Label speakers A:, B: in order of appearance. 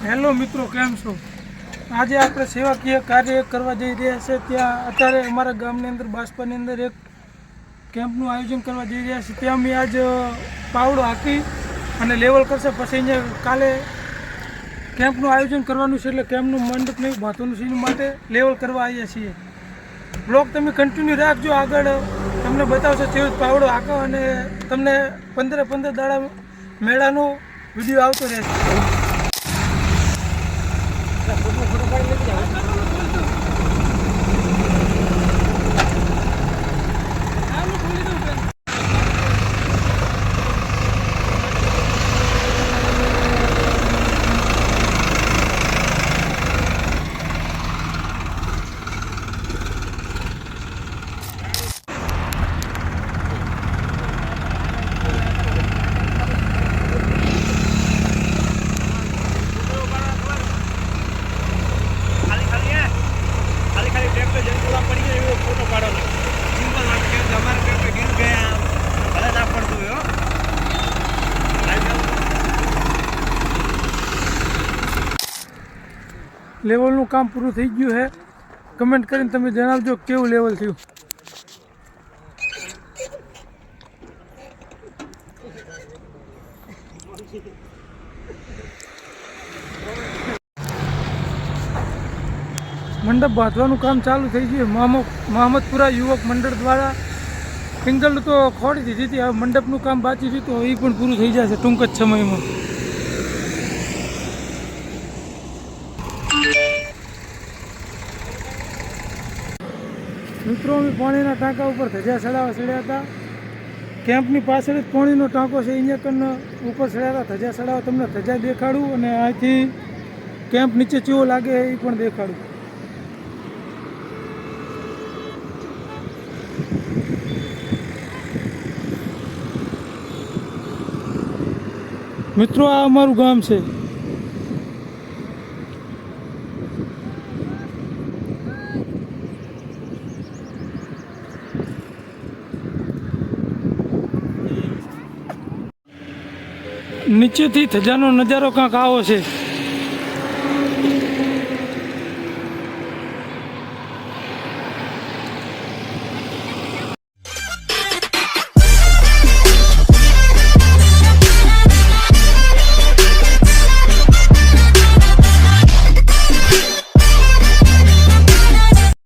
A: Hello મિત્રો, કેમ છો? આજે આપણે સેવાકીય કાર્ય કરવા જઈ રહ્યા છે. ત્યાં અત્યારે અમારા ગામની અંદર બાસ્પાની અંદર એક કેમ્પનું આયોજન કરવા જઈ રહ્યા છે. ત્યાં અમે આજ પાવડો હાંકી અને લેવલ કરશે. પછી અહીંયા કાલે કેમ્પનું આયોજન કરવાનું છે, એટલે કેમ્પનું મંડપ નહીં બાંધવાનું છે, એની માટે લેવલ કરવા આવ્યા છીએ. બ્લોગ તમે કન્ટિન્યુ રાખજો, આગળ તમને બતાવશે તેવું પાવડો હાંકો અને તમને 15 દાડા મેળાનો વિડીયો આવતો રહેશે. લેવલનું કામ પૂરું થઈ ગયું છે. કમેન્ટ કરીને તમે જણાવજો કેવું લેવલ થયું. મંડપ બાંધવાનું કામ ચાલુ થઈ ગયું. મહમ્મદપુરા યુવક મંડળ દ્વારા સિંગલ તો ખોડી દીધી હતી. હવે મંડપનું કામ બાકી છે, તો એ પણ પૂરું થઈ જશે ટૂંક જ સમયમાં. મિત્રો, અમે પાણીના ટાંકા ઉપર ધજા ચડ્યા હતા. કેમ્પની પાછળ જ પાણીનો ટાંકો છે, અહીંયા કન ઉપર ચડ્યા હતા ધજા ચડાવવા. તમને ધજા દેખાડું અને અહીંથી કેમ્પ નીચે કેવો લાગે એ પણ દેખાડું. મિત્રો, આ અમારું ગામ છે. નીચેથી ધજાનો નજારો કાંક આવો છે.